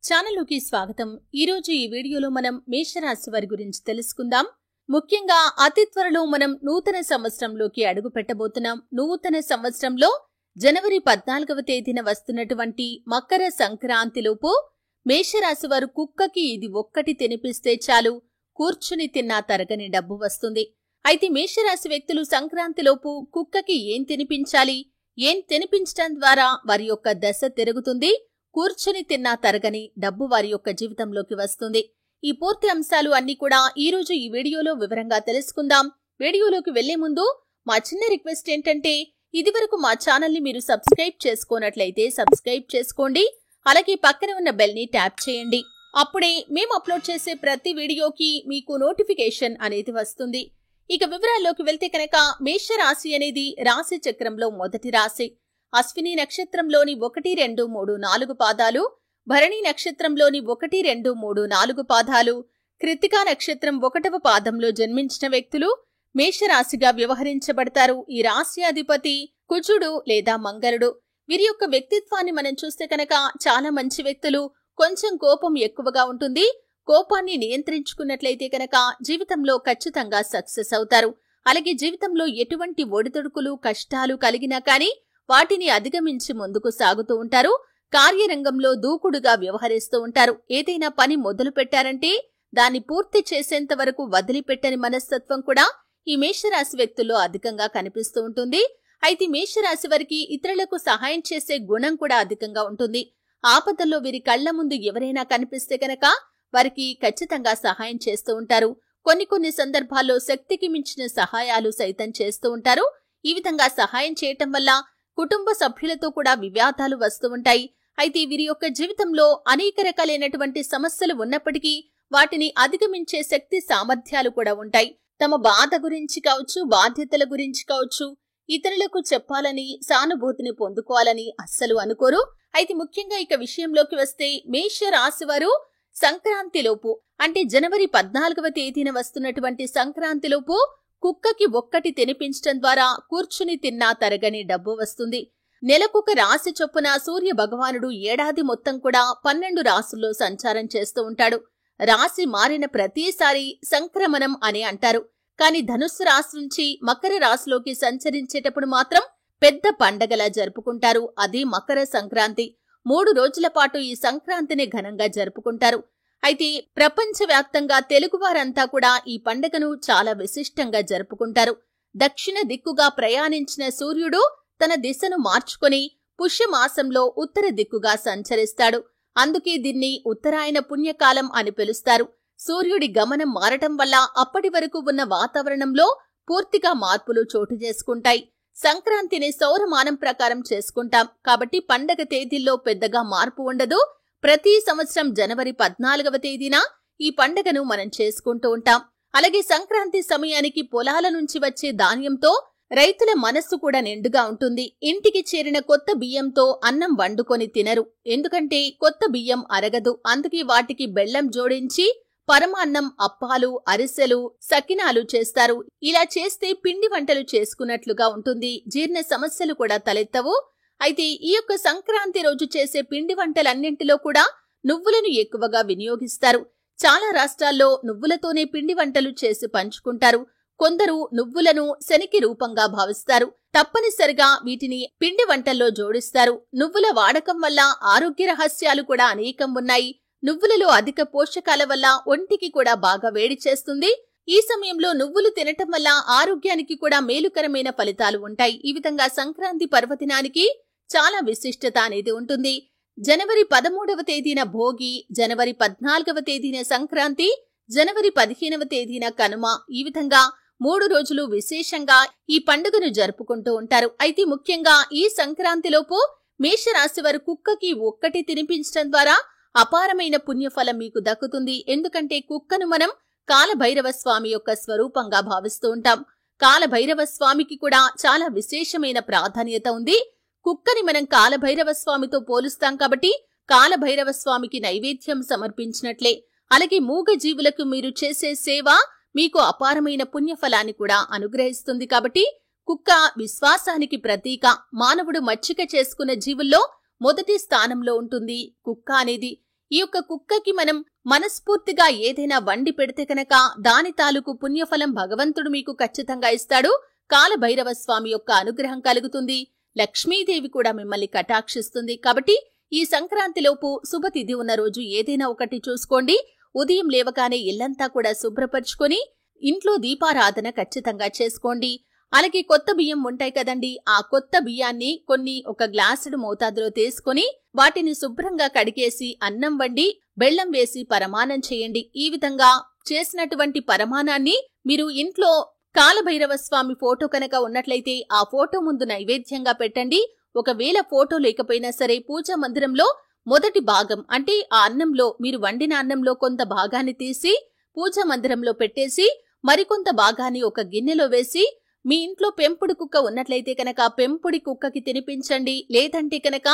ఛానల్లోకి స్వాగతం. ఈరోజు ఈ వీడియోలో మనం మేషరాశి వారి గురించి తెలుసుకుందాం. ముఖ్యంగా అతి త్వరలో మనం నూతన సంవత్సరంలోకి అడుగు పెట్టబోతున్నాం. నూతన సంవత్సరంలో జనవరి 14వ తేదీన వస్తున్నటువంటి మకర సంక్రాంతిలోపు మేషరాశి వారు కుక్కకి ఇది ఒక్కటి తినిపిస్తే చాలు, కూర్చుని తిన్నా తరగని డబ్బు వస్తుంది. అయితే మేషరాశి వ్యక్తులు సంక్రాంతిలోపు కుక్కకి ఏం తినిపించాలి, ఏం తినిపించడం ద్వారా వారి యొక్క దశ తిరుగుతుంది, కూర్చుని తిన్నా తరగని డబ్బు వారి యొక్క జీవితంలోకి వస్తుంది. ఈ పూర్తి అంశాలు అన్ని కూడా ఈ రోజు ఈ వీడియోలో వివరంగా తెలుసుకుందాం. వీడియోలోకి వెళ్లే ముందు మా చిన్న రిక్వెస్ట్ ఏంటంటే, ఇదివరకు మా ఛానల్ ని మీరు సబ్స్క్రైబ్ చేసుకోనట్లయితే సబ్స్క్రైబ్ చేసుకోండి. అలాగే పక్కన ఉన్న బెల్ ని ట్యాప్ చేయండి. అప్పుడే మేము అప్లోడ్ చేసే ప్రతి వీడియోకి మీకు నోటిఫికేషన్ అనేది వస్తుంది. ఇక వివరాల్లోకి వెళ్తే కనుక, మేషరాశి అనేది రాశి చక్రంలో మొదటి రాశి. అశ్విని నక్షత్రంలోని 1, 2, 3, 4 పాదాలు, భరణి నక్షత్రంలోని 1, 2, 3, 4 పాదాలు, కృత్తికా నక్షత్రం 1వ పాదంలో జన్మించిన వ్యక్తులు మేషరాశిగా వ్యవహరించబడతారు. ఈ రాశి అధిపతి కుజుడు లేదా మంగళుడు. వీరి యొక్క వ్యక్తిత్వాన్ని మనం చూస్తే కనుక చాలా మంచి వ్యక్తులు. కొంచెం కోపం ఎక్కువగా ఉంటుంది. కోపాన్ని నియంత్రించుకున్నట్లయితే కనుక జీవితంలో ఖచ్చితంగా సక్సెస్ అవుతారు. అలాగే జీవితంలో ఎటువంటి ఒడిదుడుకులు కష్టాలు కలిగినా కానీ వాటిని అధిగమించి ముందుకు సాగుతూ ఉంటారు. కార్యరంగంలో దూకుడుగా వ్యవహరిస్తూ ఉంటారు. ఏదైనా పని మొదలు పెట్టారంటే దాన్ని పూర్తి చేసేంత వరకు వదిలిపెట్టని మనస్తత్వం కూడా ఈ మేషరాశి వ్యక్తుల్లో అధికంగా కనిపిస్తూ ఉంటుంది. అయితే మేషరాశి వారికి ఇతరులకు సహాయం చేసే గుణం కూడా అధికంగా ఉంటుంది. ఆపదల్లో వీరి కళ్ల ముందు ఎవరైనా కనిపిస్తే కనుక వారికి ఖచ్చితంగా సహాయం చేస్తూ ఉంటారు. కొన్ని సందర్భాల్లో శక్తికి మించిన సహాయాలు సైతం చేస్తూ ఉంటారు. ఈ విధంగా సహాయం చేయటం వల్ల కుటుంబ సభ్యులతో కూడా వివాదాలు వస్తూ ఉంటాయి. అయితే వీరి యొక్క జీవితంలో అనేక రకాలైనటువంటి సమస్యలు ఉన్నప్పటికీ వాటిని అధిగమించే శక్తి సామర్థ్యాలు కూడా ఉంటాయి. తమ బాధ గురించి కావచ్చు, బాధ్యతల గురించి కావచ్చు, ఇతరులకు చెప్పాలని, సానుభూతిని పొందుకోవాలని అస్సలు అనుకోరు. అయితే ముఖ్యంగా ఇక విషయంలోకి వస్తే, మేష రాశివారు సంక్రాంతిలోపు అంటే జనవరి 14వ తేదీన వస్తున్నటువంటి సంక్రాంతిలోపు కుక్కకి ఒక్కటి తినిపించడం ద్వారా కూర్చుని తిన్నా తరగని డబ్బు వస్తుంది. నెలకొక రాశి చొప్పున సూర్య భగవానుడు ఏడాది మొత్తం కూడా 12 రాశుల్లో సంచారం చేస్తూ ఉంటాడు. రాశి మారిన ప్రతిసారి సంక్రమణం అని అంటారు. కానీ ధనుస్సు రాశి నుంచి మకర రాశిలోకి సంచరించేటప్పుడు మాత్రం పెద్ద పండగలా జరుపుకుంటారు. అది మకర సంక్రాంతి. 3 రోజుల పాటు ఈ సంక్రాంతిని ఘనంగా జరుపుకుంటారు. అయితే ప్రపంచవ్యాప్తంగా తెలుగువారంతా కూడా ఈ పండుగను చాలా విశిష్టంగా జరుపుకుంటారు. దక్షిణ దిక్కుగా ప్రయాణించిన సూర్యుడు తన దిశను మార్చుకొని పుష్యమాసంలో ఉత్తర దిక్కుగా సంచరిస్తాడు. అందుకే దీన్ని ఉత్తరాయణ పుణ్యకాలం అని పిలుస్తారు. సూర్యుడి గమనం మారటం వల్ల అప్పటి వరకు ఉన్న వాతావరణంలో పూర్తిగా మార్పులు చోటు చేసుకుంటాయి. సంక్రాంతిని సౌరమానం ప్రకారం చేసుకుంటాం కాబట్టి పండగ తేదీల్లో పెద్దగా మార్పు ఉండదు. ప్రతి సంవత్సరం జనవరి 14వ తేదీన ఈ పండగను మనం చేసుకుంటూ ఉంటాం. అలాగే సంక్రాంతి సమయానికి పొలాల నుంచి వచ్చే ధాన్యంతో రైతుల మనస్సు కూడా నిండుగా ఉంటుంది. ఇంటికి చేరిన కొత్త బియ్యంతో అన్నం వండుకొని తినరు. ఎందుకంటే కొత్త బియ్యం అరగదు. అందుకే వాటికి బెల్లం జోడించి పరమాన్నం, అప్పాలు, అరిసెలు, సకినాలు చేస్తారు. ఇలా చేస్తే పిండి వంటలు చేసుకున్నట్లుగా ఉంటుంది. జీర్ణ సమస్యలు కూడా తలెత్తవు. అయితే ఈ యొక్క సంక్రాంతి రోజు చేసే పిండి వంటలన్నింటిలో కూడా నువ్వులను ఎక్కువగా వినియోగిస్తారు. చాలా రాష్ట్రాల్లో నువ్వులతోనే పిండి వంటలు చేసి పంచుకుంటారు. కొందరు నువ్వులను శనికి రూపంగా భావిస్తారు. తప్పనిసరిగా వీటిని పిండి వంటల్లో జోడిస్తారు. నువ్వుల వాడకం వల్ల ఆరోగ్య రహస్యాలు కూడా అనేకం ఉన్నాయి. నువ్వులలో అధిక పోషకాల వల్ల ఒంటికి కూడా బాగా వేడి చేస్తుంది. ఈ సమయంలో నువ్వులు తినటం వల్ల ఆరోగ్యానికి కూడా మేలుకరమైన ఫలితాలు ఉంటాయి. ఈ విధంగా సంక్రాంతి పర్వదినానికి చాలా విశిష్టత అనేది ఉంటుంది. జనవరి 13వ తేదీన భోగి, జనవరి 14వ తేదీన సంక్రాంతి, జనవరి 15వ తేదీన కనుమ. ఈ విధంగా 3 రోజులు విశేషంగా ఈ పండుగను జరుపుకుంటూ ఉంటారు. అయితే ముఖ్యంగా ఈ సంక్రాంతిలోపు మేషరాశి వారు కుక్కకి ఒక్కటి తినిపించడం ద్వారా అపారమైన పుణ్యఫలం మీకు దక్కుతుంది. ఎందుకంటే కుక్కను మనం కాలభైరవ స్వామి యొక్క స్వరూపంగా భావిస్తూ ఉంటాం. కాలభైరవ స్వామికి కూడా చాలా విశేషమైన ప్రాధాన్యత ఉంది. కుక్కని మనం కాలభైరవ స్వామితో పోలుస్తాం కాబట్టి కాలభైరవ స్వామికి నైవేద్యం సమర్పించినట్లే. అలాగే మూగ జీవులకు మీరు చేసే సేవ మీకు అపారమైన పుణ్యఫలాన్ని కూడా అనుగ్రహిస్తుంది. కాబట్టి కుక్క విశ్వాసానికి ప్రతీక. మానవుడు మచ్చిక చేసుకున్న జీవుల్లో మొదటి స్థానంలో ఉంటుంది కుక్క అనేది. ఈ యొక్క కుక్కకి మనం మనస్ఫూర్తిగా ఏదైనా వండి పెడితే కనుక దాని తాలూకు పుణ్యఫలం భగవంతుడు మీకు ఖచ్చితంగా ఇస్తాడు. కాలభైరవ స్వామి యొక్క అనుగ్రహం కలుగుతుంది. లక్ష్మీదేవి కూడా మిమ్మల్ని కటాక్షిస్తుంది. కాబట్టి ఈ సంక్రాంతిలోపు శుభతిథి ఉన్న రోజు ఏదైనా ఒకటి చూసుకోండి. ఉదయం లేవగానే ఇల్లంతా కూడా శుభ్రపరుచుకొని ఇంట్లో దీపారాధన ఖచ్చితంగా చేసుకోండి. అలాగే కొత్త బియ్యం ఉంటాయి కదండి, ఆ కొత్త బియ్యాన్ని ఒక గ్లాసుడు మోతాదులో తీసుకొని వాటిని శుభ్రంగా కడిగేసి అన్నం వండి బెల్లం వేసి పరమాన్నం చేయండి. ఈ విధంగా చేసినటువంటి పరమాన్నాన్ని మీరు ఇంట్లో కాలభైరవ స్వామి ఫోటో కనుక ఉన్నట్లయితే ఆ ఫోటో ముందు నైవేద్యంగా పెట్టండి. ఒకవేళ ఫోటో లేకపోయినా సరే పూజా మందిరంలో మొదటి భాగం అంటే ఆ అన్నంలో మీరు వండిన అన్నంలో కొంత భాగాన్ని తీసి పూజా మందిరంలో పెట్టేసి మరికొంత భాగాన్ని ఒక గిన్నెలో వేసి మీ ఇంట్లో పెంపుడు కుక్క ఉన్నట్లయితే కనుక పెంపుడి కుక్కకి తినిపించండి. లేదంటే కనుక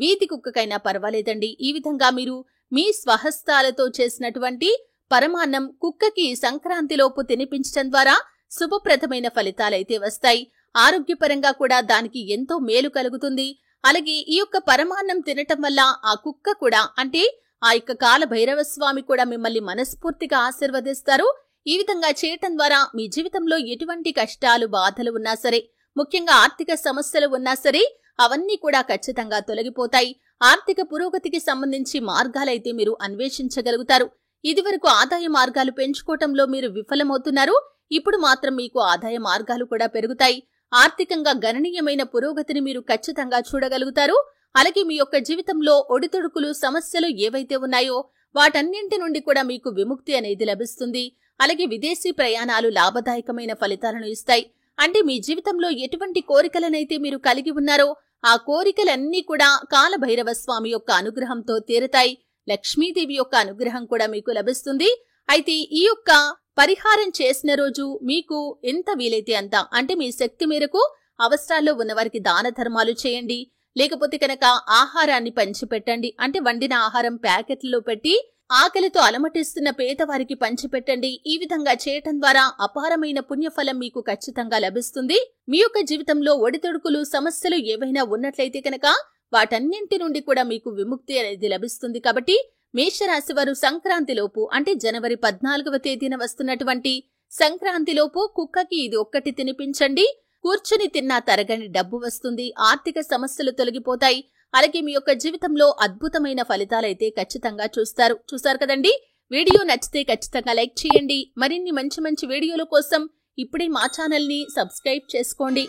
వీధి కుక్కకైనా పర్వాలేదండి. ఈ విధంగా మీరు మీ స్వహస్తాలతో చేసినటువంటి పరమాన్నం కుక్కకి సంక్రాంతిలోపు తినిపించడం ద్వారా శుభప్రదమైన ఫలితాలైతే వస్తాయి. ఆరోగ్యపరంగా కూడా దానికి ఎంతో మేలు కలుగుతుంది. అలాగే ఈ యొక్క పరమాన్నం తినటం వల్ల ఆ కుక్క కూడా అంటే ఆ యొక్క కాలభైరవ స్వామి కూడా మిమ్మల్ని మనస్ఫూర్తిగా ఆశీర్వదిస్తారు. ఈ విధంగా చేయటం ద్వారా మీ జీవితంలో ఎటువంటి కష్టాలు బాధలు ఉన్నా సరే, ముఖ్యంగా ఆర్థిక సమస్యలు ఉన్నా సరే అవన్నీ కూడా ఖచ్చితంగా తొలగిపోతాయి. ఆర్థిక పురోగతికి సంబంధించి మార్గాలైతే మీరు అన్వేషించగలుగుతారు. ఇదివరకు ఆదాయ మార్గాలు పెంచుకోవటంలో మీరు విఫలమవుతున్నారు. ఇప్పుడు మాత్రం మీకు ఆదాయ మార్గాలు కూడా పెరుగుతాయి. ఆర్థికంగా గణనీయమైన పురోగతిని మీరు ఖచ్చితంగా చూడగలుగుతారు. అలాగే మీ యొక్క జీవితంలో ఒడిదుడుకులు సమస్యలు ఏవైతే ఉన్నాయో వాటన్నింటి నుండి కూడా మీకు విముక్తి అనేది లభిస్తుంది. అలాగే విదేశీ ప్రయాణాలు లాభదాయకమైన ఫలితాలను ఇస్తాయి. అంటే మీ జీవితంలో ఎటువంటి కోరికలనైతే మీరు కలిగి ఉన్నారో ఆ కోరికలన్నీ కూడా కాలభైరవ స్వామి యొక్క అనుగ్రహంతో తీరుతాయి. లక్ష్మీదేవి యొక్క అనుగ్రహం కూడా మీకు లభిస్తుంది. అయితే ఈ యొక్క పరిహారం చేసిన రోజు మీకు ఎంత వీలైతే అంత అంటే మీ శక్తి మేరకు అవసరాల్లో ఉన్నవారికి దాన ధర్మాలు చేయండి. లేకపోతే కనుక ఆహారాన్ని పంచిపెట్టండి. అంటే వండిన ఆహారం ప్యాకెట్లలో పెట్టి ఆకలితో అలమటిస్తున్న పేదవారికి పంచిపెట్టండి. ఈ విధంగా చేయటం ద్వారా అపారమైన పుణ్యఫలం మీకు ఖచ్చితంగా లభిస్తుంది. మీ యొక్క జీవితంలో ఒడిదుడుకులు సమస్యలు ఏవైనా ఉన్నట్లయితే కనుక వాటన్నింటి నుండి కూడా మీకు విముక్తి అనేది లభిస్తుంది. కాబట్టి మేషరాశి వారు సంక్రాంతిలోపు అంటే జనవరి 14వ తేదీన వస్తున్నటువంటి సంక్రాంతిలోపు కుక్కకి ఇది ఒక్కటి తినిపించండి. కూర్చుని తిన్నా తరగని డబ్బు వస్తుంది. ఆర్థిక సమస్యలు తొలగిపోతాయి. అలాగే మీ యొక్క జీవితంలో అద్భుతమైన ఫలితాలైతే ఖచ్చితంగా చూస్తారు కదండి. వీడియో నచ్చితే ఖచ్చితంగా లైక్ చేయండి. మరిన్ని మంచి వీడియోల కోసం ఇప్పుడే మా ఛానల్ ని సబ్స్క్రైబ్ చేసుకోండి.